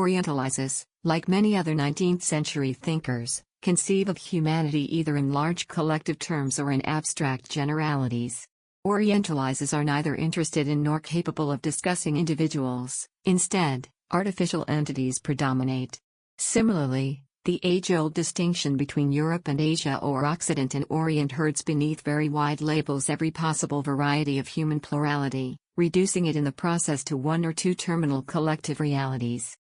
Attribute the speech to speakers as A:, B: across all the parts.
A: Orientalizes, like many other 19th-century thinkers, conceive of humanity either in large collective terms or in abstract generalities. Orientalizes are neither interested in nor capable of discussing individuals. Instead, artificial entities predominate. Similarly, the age-old distinction between Europe and Asia or Occident and Orient herds beneath very wide labels every possible variety of human plurality, reducing it in the process to one or two terminal collective realities.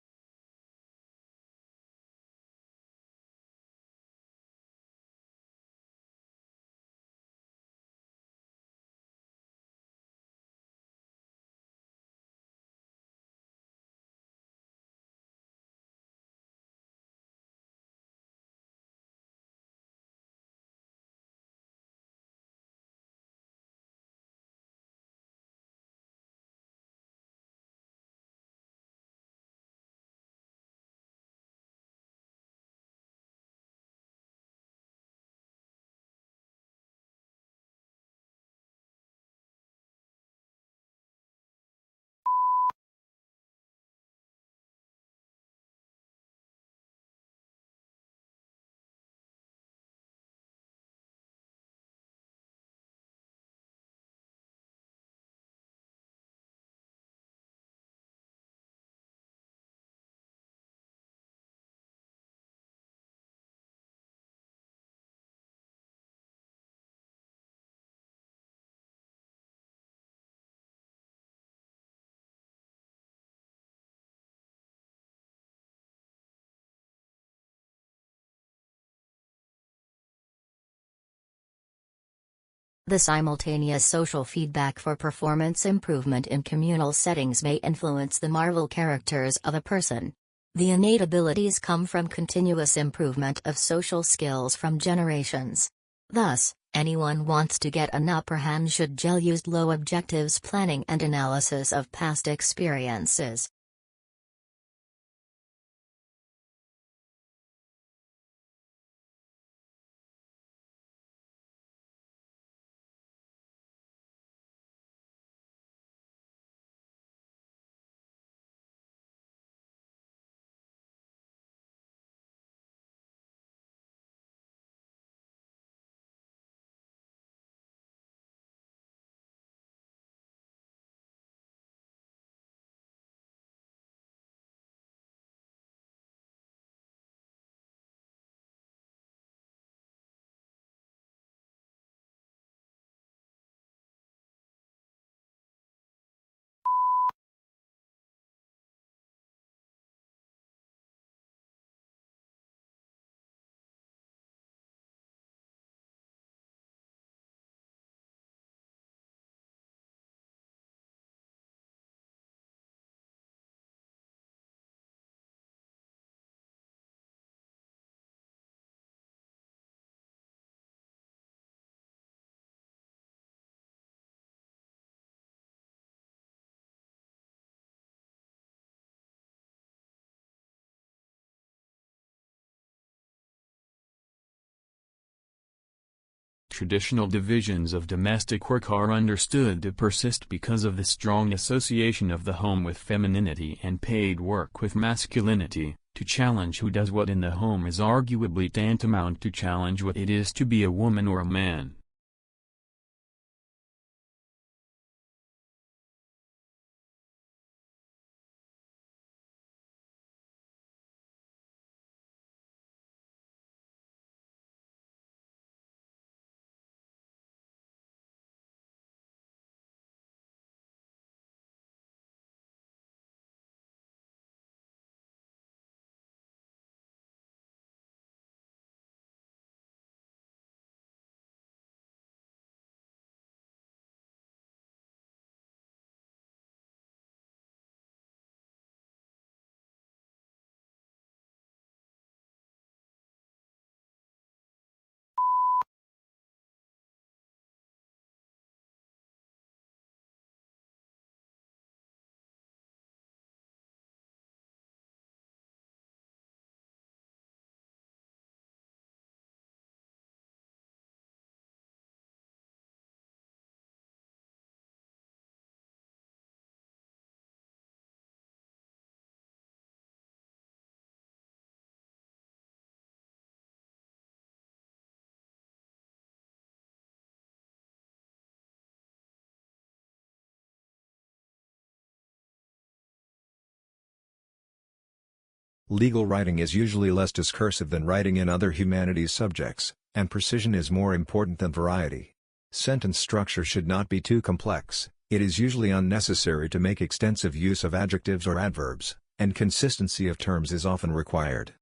B: The simultaneous social feedback for performance improvement in communal settings may influence the Marvel characters of a person. The innate abilities come from continuous improvement of social skills from generations. Thus, anyone wants to get an upper hand should gel use low objectives planning and analysis of past experiences.
C: Traditional divisions of domestic work are understood to persist because of the strong association of the home with femininity and paid work with masculinity. To challenge who does what in the home is arguably tantamount to challenge what it is to be a woman or a man.
D: Legal writing is usually less discursive than writing in other humanities subjects, and precision is more important than variety. Sentence structure should not be too complex. It is usually unnecessary to make extensive use of adjectives or adverbs, and consistency of terms is often required.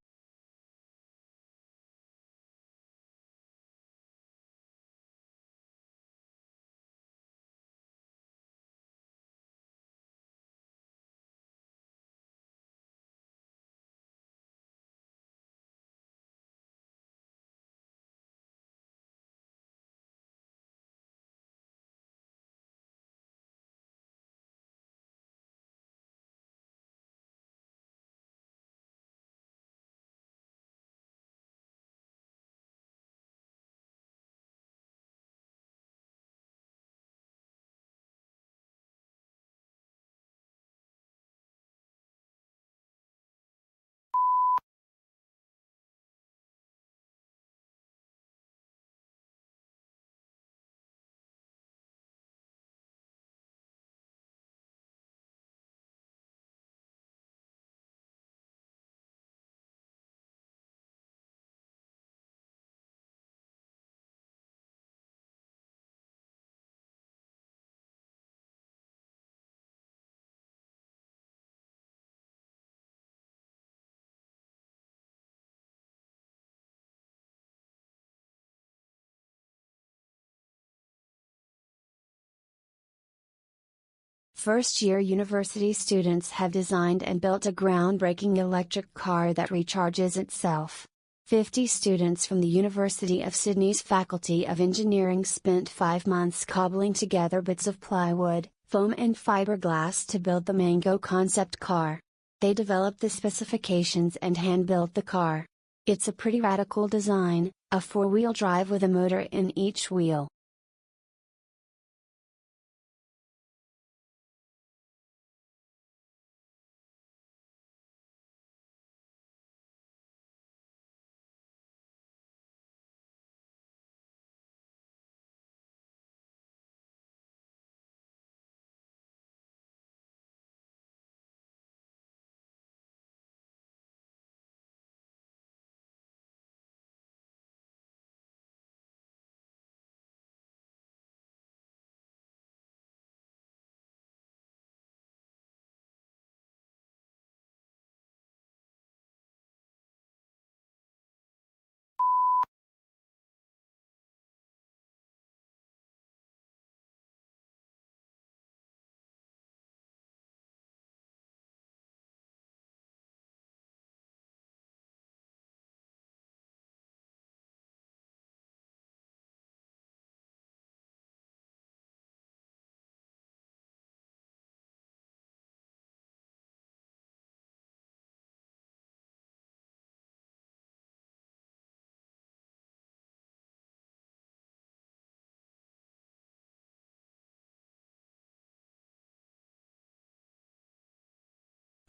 E: First-year university students have designed and built a groundbreaking electric car that recharges itself. 50 students from the University of Sydney's Faculty of Engineering spent 5 months cobbling together bits of plywood, foam and fiberglass to build the Mango concept car. They developed the specifications and hand-built the car. It's a pretty radical design, a 4-wheel drive with a motor in each wheel.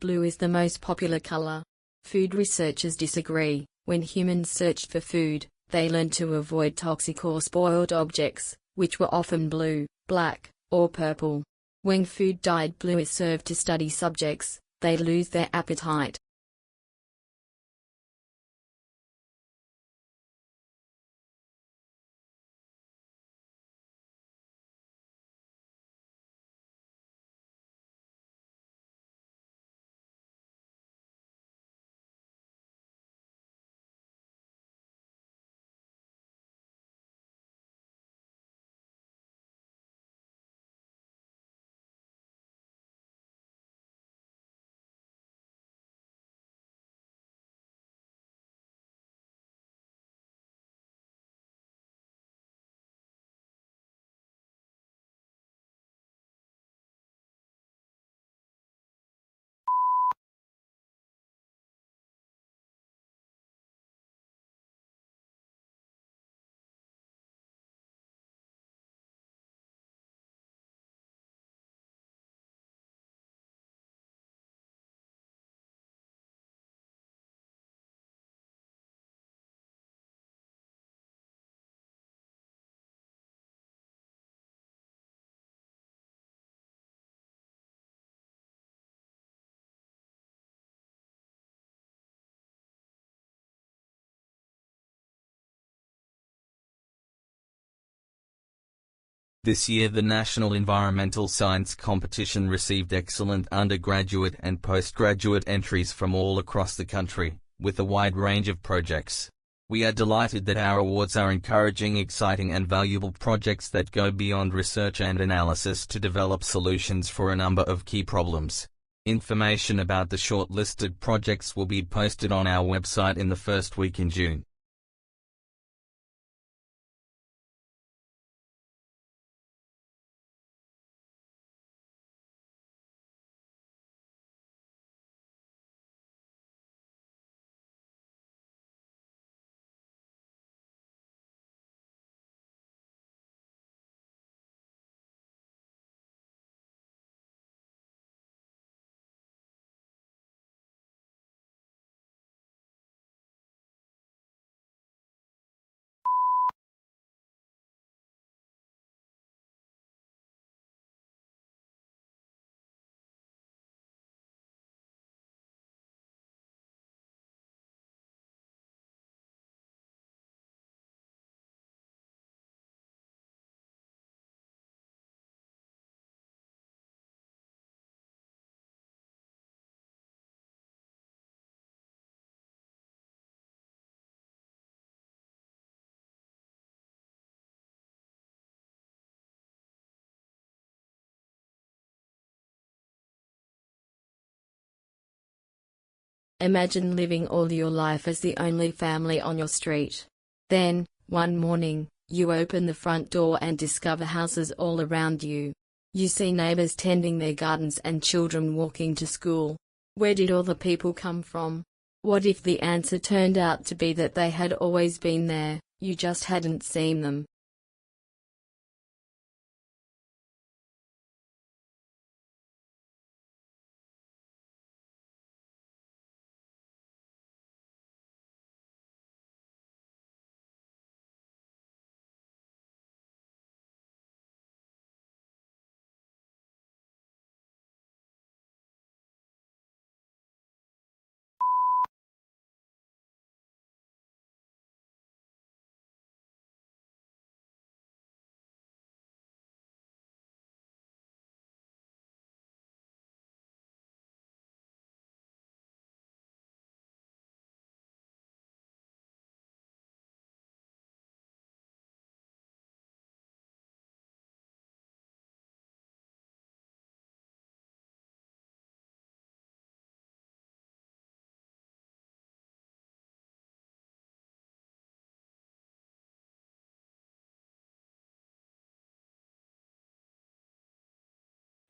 A: Blue is the most popular color. Food researchers disagree. When humans searched for food, they learned to avoid toxic or spoiled objects, which were often blue, black, or purple. When food dyed blue is served to study subjects, they lose their appetite.
F: This year the National Environmental Science Competition received excellent undergraduate and postgraduate entries from all across the country, with a wide range of projects. We are delighted that our awards are encouraging exciting and valuable projects that go beyond research and analysis to develop solutions for a number of key problems. Information about the shortlisted projects will be posted on our website in the first week in June.
G: Imagine living all your life as the only family on your street. Then, one morning, you open the front door and discover houses all around you. You see neighbors tending their gardens and children walking to school. Where did all the people come from? What if the answer turned out to be that they had always been there, you just hadn't seen them?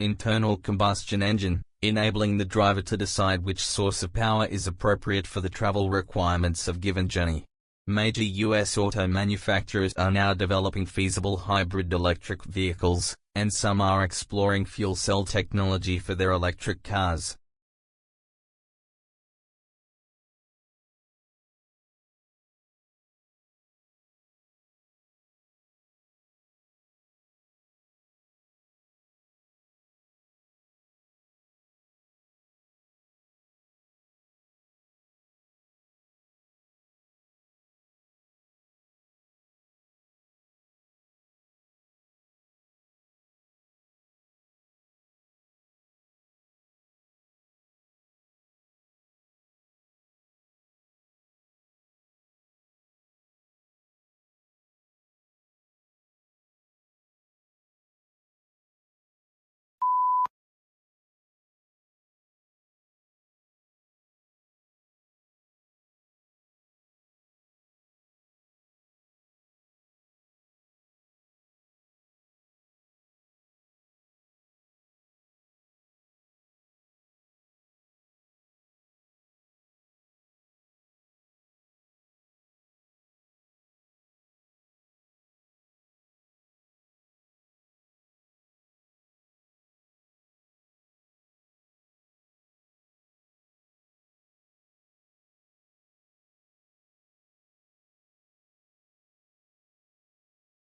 F: Internal combustion engine, enabling the driver to decide which source of power is appropriate for the travel requirements of given journey. Major U.S. auto manufacturers are now developing feasible hybrid electric vehicles, and some are exploring fuel cell technology for their electric cars.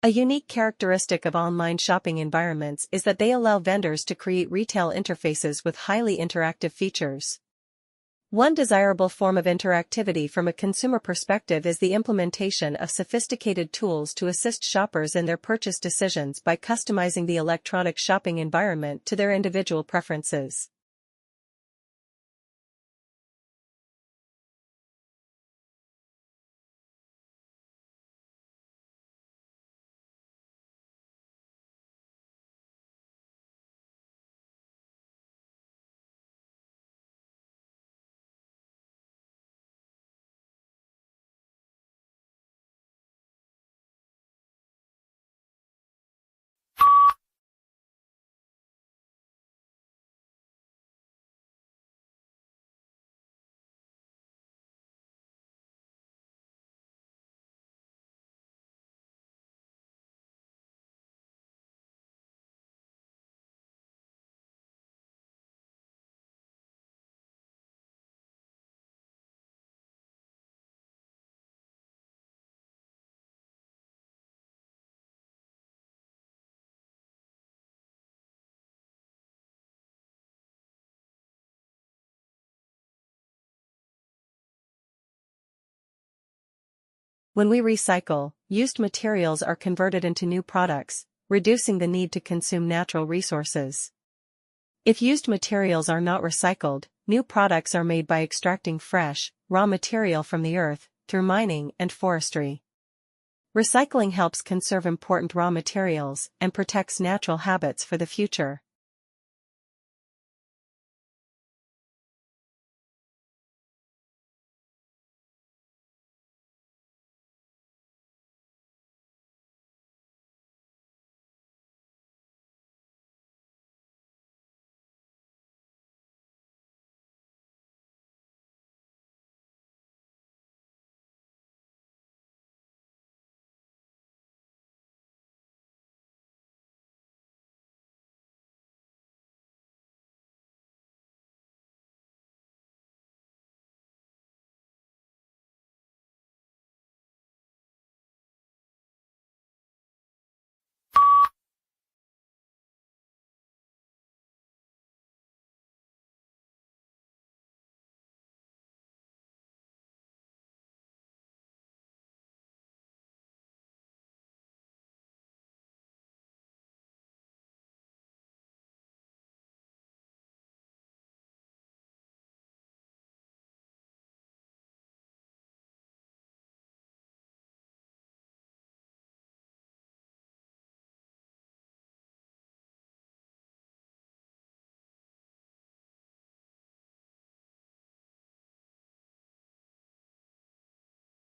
H: A unique characteristic of online shopping environments is that they allow vendors to create retail interfaces with highly interactive features. One desirable form of interactivity from a consumer perspective is the implementation of sophisticated tools to assist shoppers in their purchase decisions by customizing the electronic shopping environment to their individual preferences. When we recycle, used materials are converted into new products, reducing the need to consume natural resources. If used materials are not recycled, new products are made by extracting fresh, raw material from the earth, through mining and forestry. Recycling helps conserve important raw materials and protects natural habits for the future.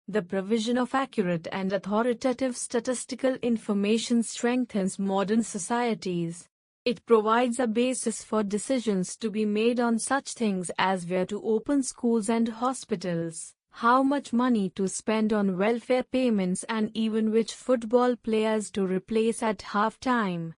G: The provision of accurate and authoritative statistical information strengthens modern societies. It provides a basis for decisions to be made on such things as where to open schools and hospitals, how much money to spend on welfare payments, and even which football players to replace at halftime.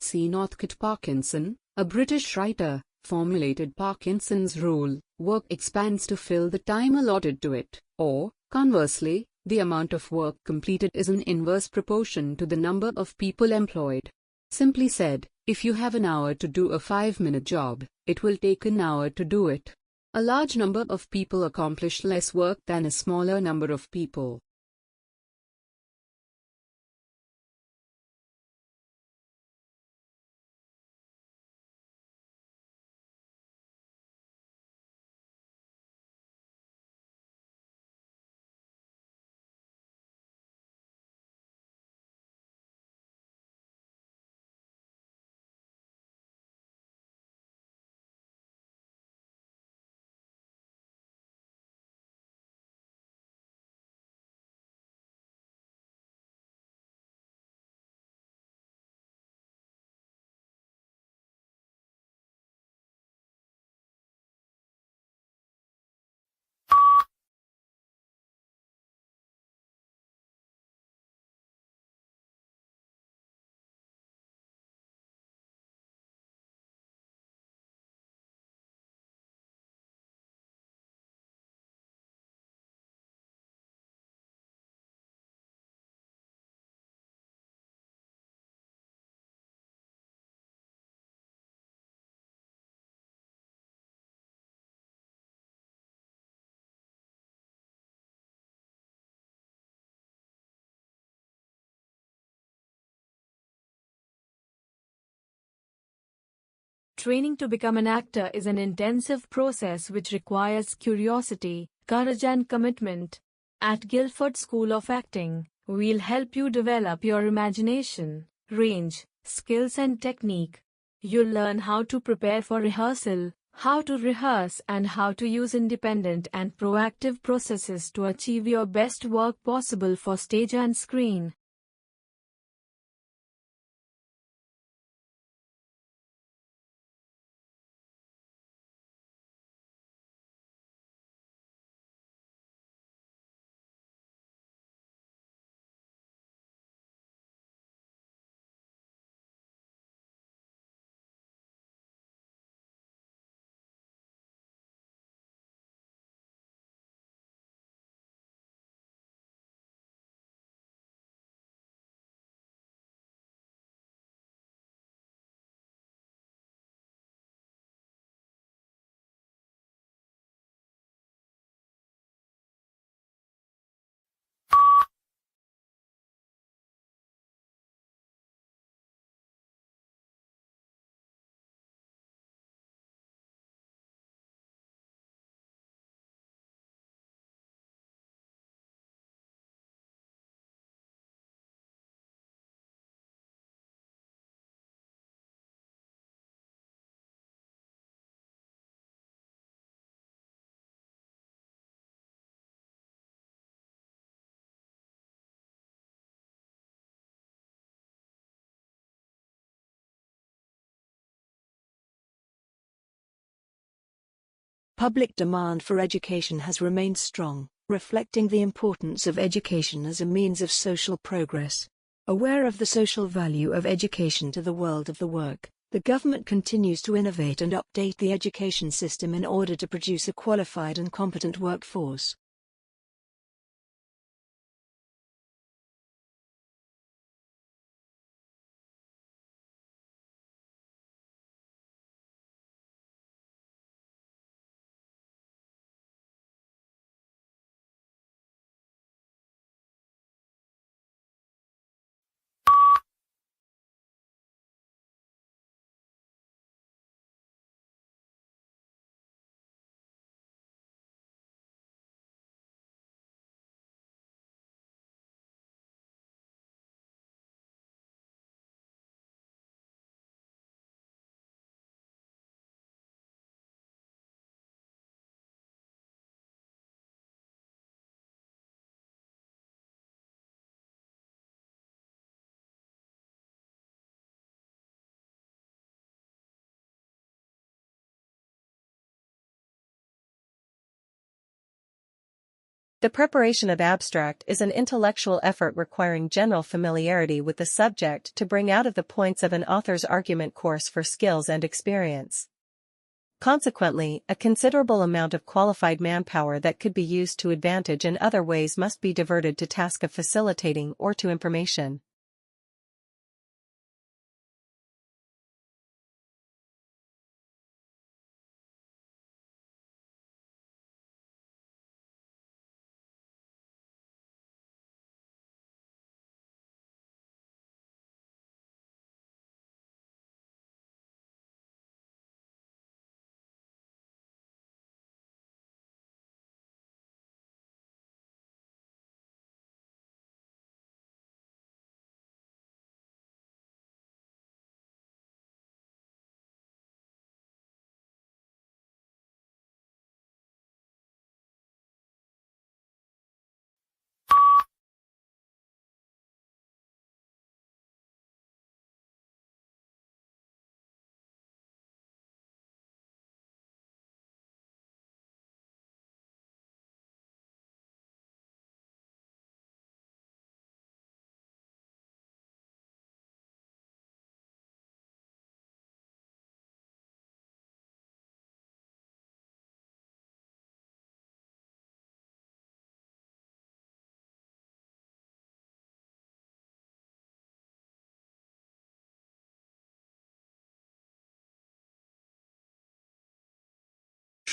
A: C. Northcote Parkinson, a British writer, formulated Parkinson's rule: work expands to fill the time allotted to it, or, conversely, the amount of work completed is in inverse proportion to the number of people employed.
I: Simply said, if you have an hour to do a 5-minute job, it will take an hour to do it. A large number of people accomplish less work than a smaller number of people.
J: Training to become an actor is an intensive process which requires curiosity, courage and commitment. At Guildford School of Acting, we'll help you develop your imagination, range, skills and technique. You'll learn how to prepare for rehearsal, how to rehearse and how to use independent and proactive processes to achieve your best work possible for stage and screen.
K: Public demand for education has remained strong, reflecting the importance of education as a means of social progress. Aware of the social value of education to the world of the work, the government continues to innovate and update the education system in order to produce a qualified and competent workforce.
H: The preparation of abstract is an intellectual effort requiring general familiarity with the subject to bring out of the points of an author's argument course for skills and experience. Consequently, a considerable amount of qualified manpower that could be used to advantage in other ways must be diverted to task of facilitating or to information.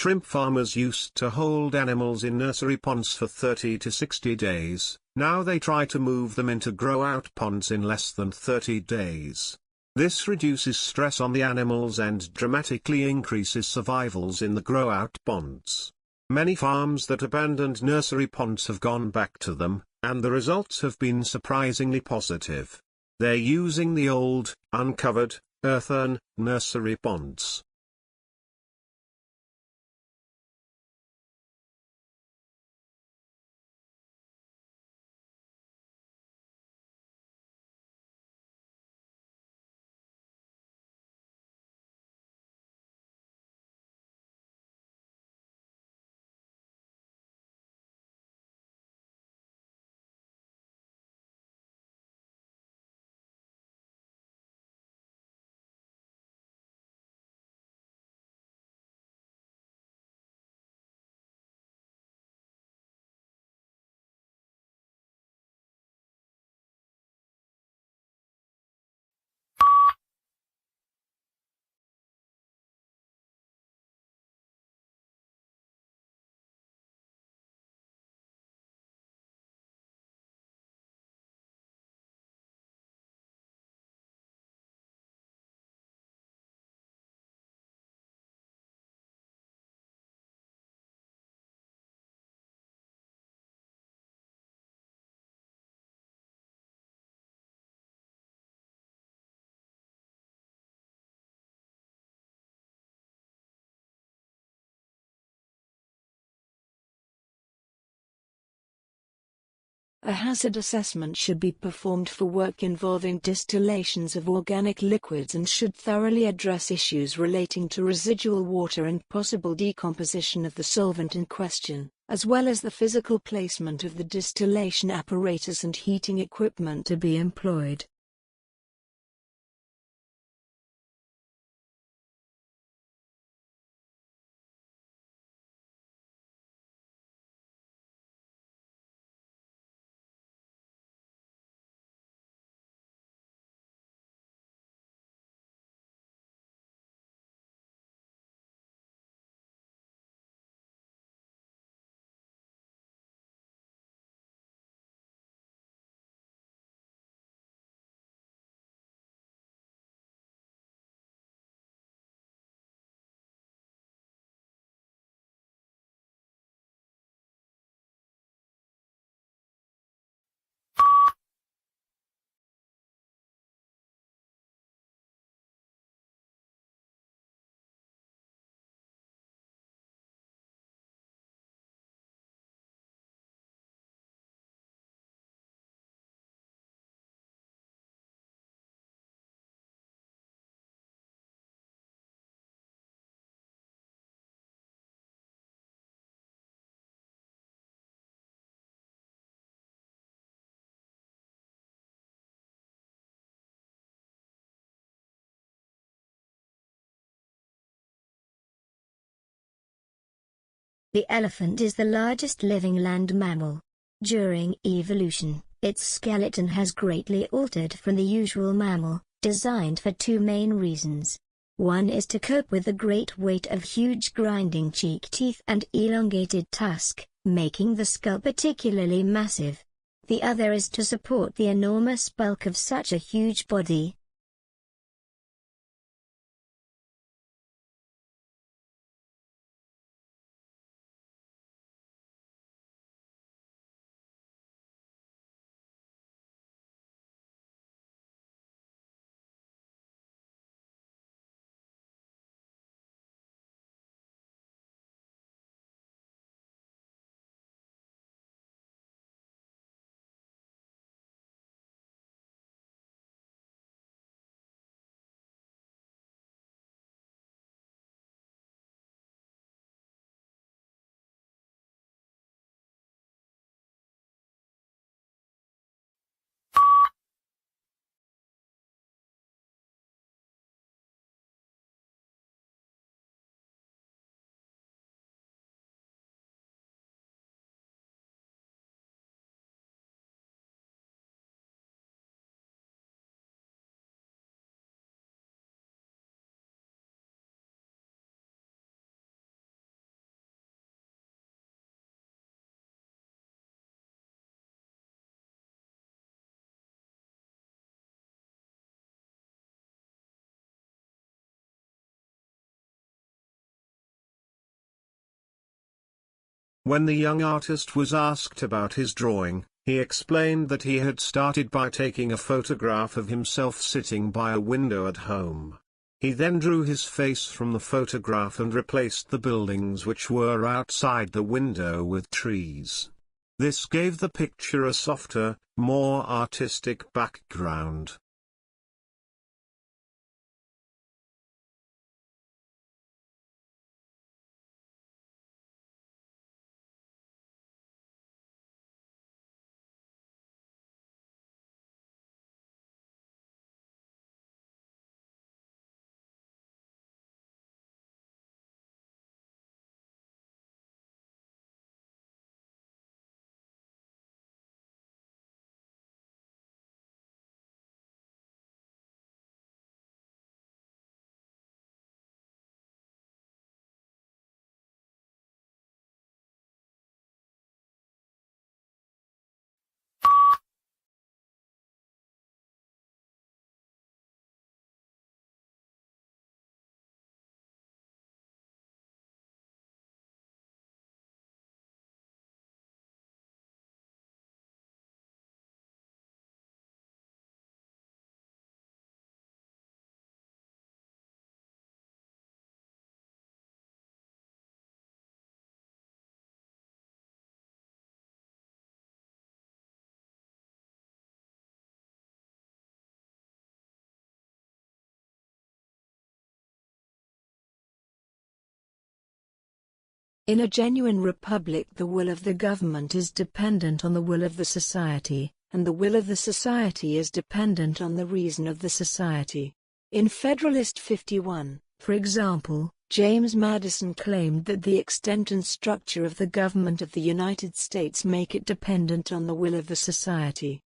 L: Shrimp farmers used to hold animals in nursery ponds for 30 to 60 days, now they try to move them into grow-out ponds in less than 30 days. This reduces stress on the animals and dramatically increases survivals in the grow-out ponds. Many farms that abandoned nursery ponds have gone back to them, and the results have been surprisingly positive. They're using the old, uncovered, earthen, nursery ponds.
K: A hazard assessment should be performed for work involving distillations of organic liquids and should thoroughly address issues relating to residual water and possible decomposition of the solvent in question, as well as the physical placement of the distillation apparatus and heating equipment to be employed.
B: The elephant is the largest living land mammal. During evolution, its skeleton has greatly altered from the usual mammal, designed for two main reasons. One is to cope with the great weight of huge grinding cheek teeth and elongated tusk, making the skull particularly massive. The other is to support the enormous bulk of such a huge body.
L: When the young artist was asked about his drawing, he explained that he had started by taking a photograph of himself sitting by a window at home. He then drew his face from the photograph and replaced the buildings which were outside the window with trees. This gave the picture a softer, more artistic background.
K: In a genuine republic, the will of the government is dependent on the will of the society, and the will of the society is dependent on the reason of the society. In Federalist 51, for example, James Madison claimed that the extent and structure of the government of the United States make it dependent on the will of the society.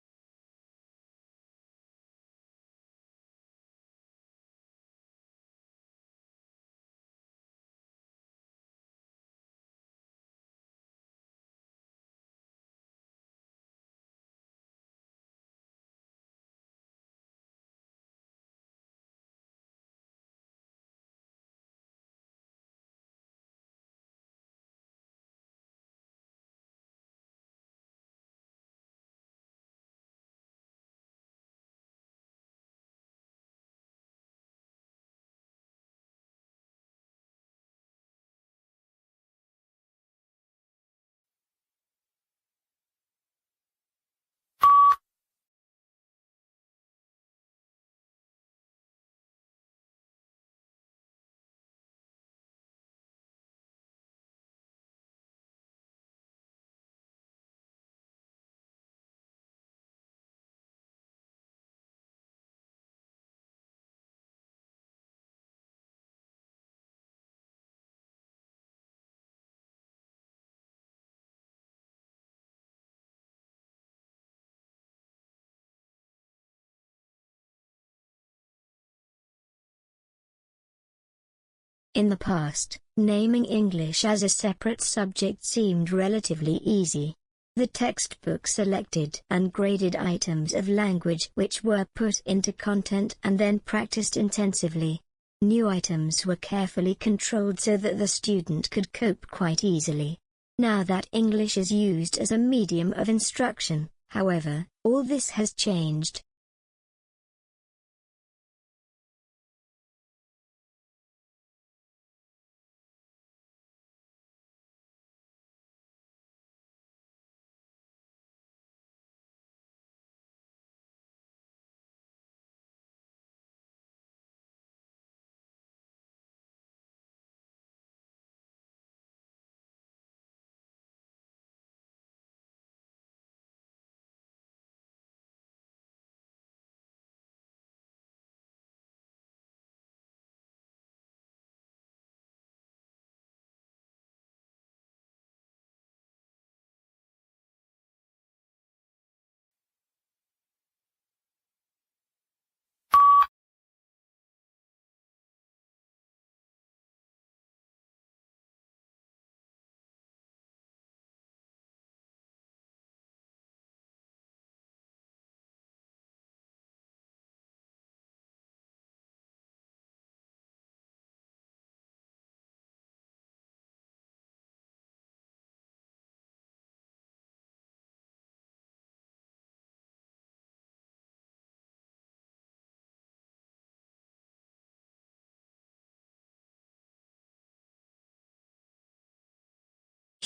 B: In the past, naming English as a separate subject seemed relatively easy. The textbook selected and graded items of language which were put into content and then practiced intensively. New items were carefully controlled so that the student could cope quite easily. Now that English is used as a medium of instruction, however, all this has changed.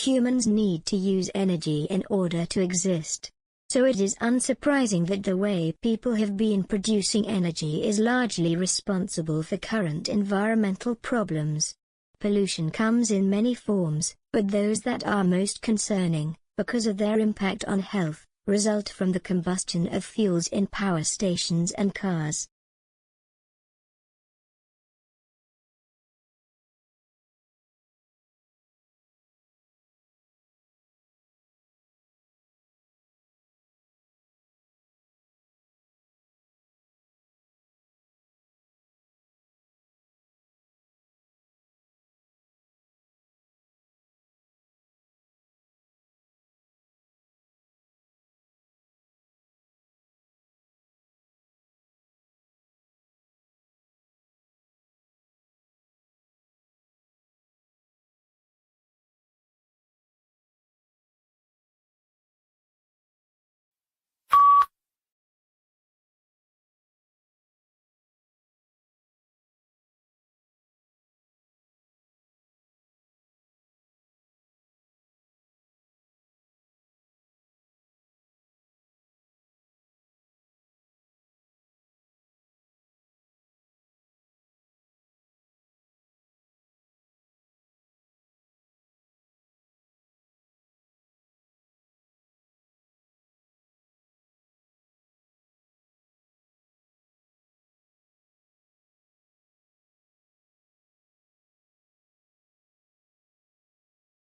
M: Humans need to use energy in order to exist. So it is unsurprising that the way people have been producing energy is largely responsible for current environmental problems. Pollution comes in many forms, but those that are most concerning, because of their impact on health, result from the combustion of fuels in power stations and cars.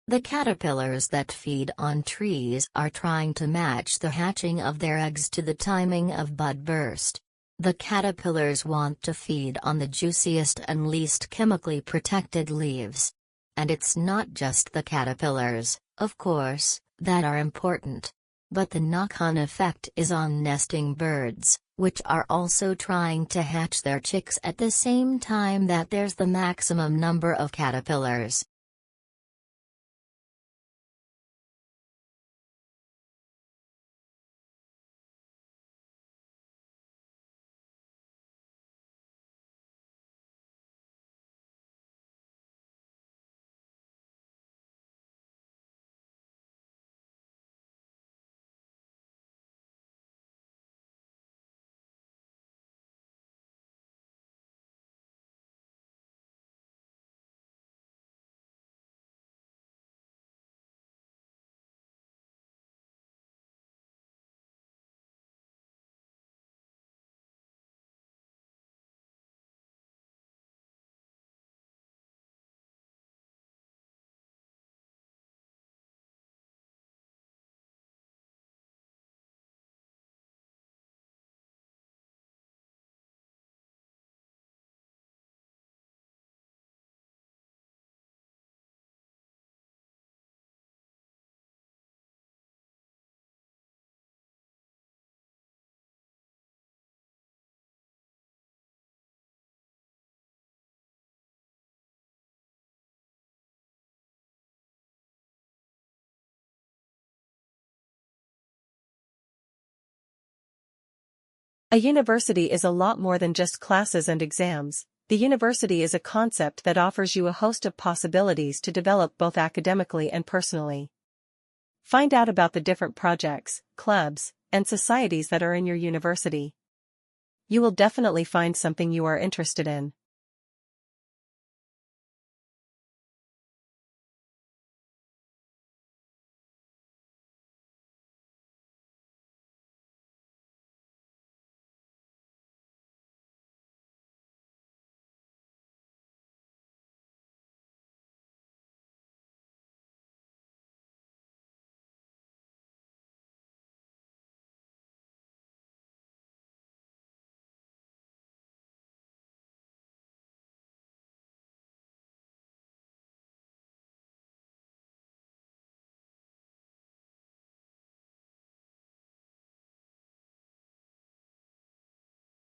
B: The caterpillars that feed on trees are trying to match the hatching of their eggs to the timing of bud burst. The caterpillars want to feed on the juiciest and least chemically protected leaves. And it's not just the caterpillars, of course, that are important. But the knock-on effect is on nesting birds, which are also trying to hatch their chicks at the same time that there's the maximum number of caterpillars.
H: A university is a lot more than just classes and exams. The university is a concept that offers you a host of possibilities to develop both academically and personally. Find out about the different projects, clubs, and societies that are in your university. You will definitely find something you are interested in.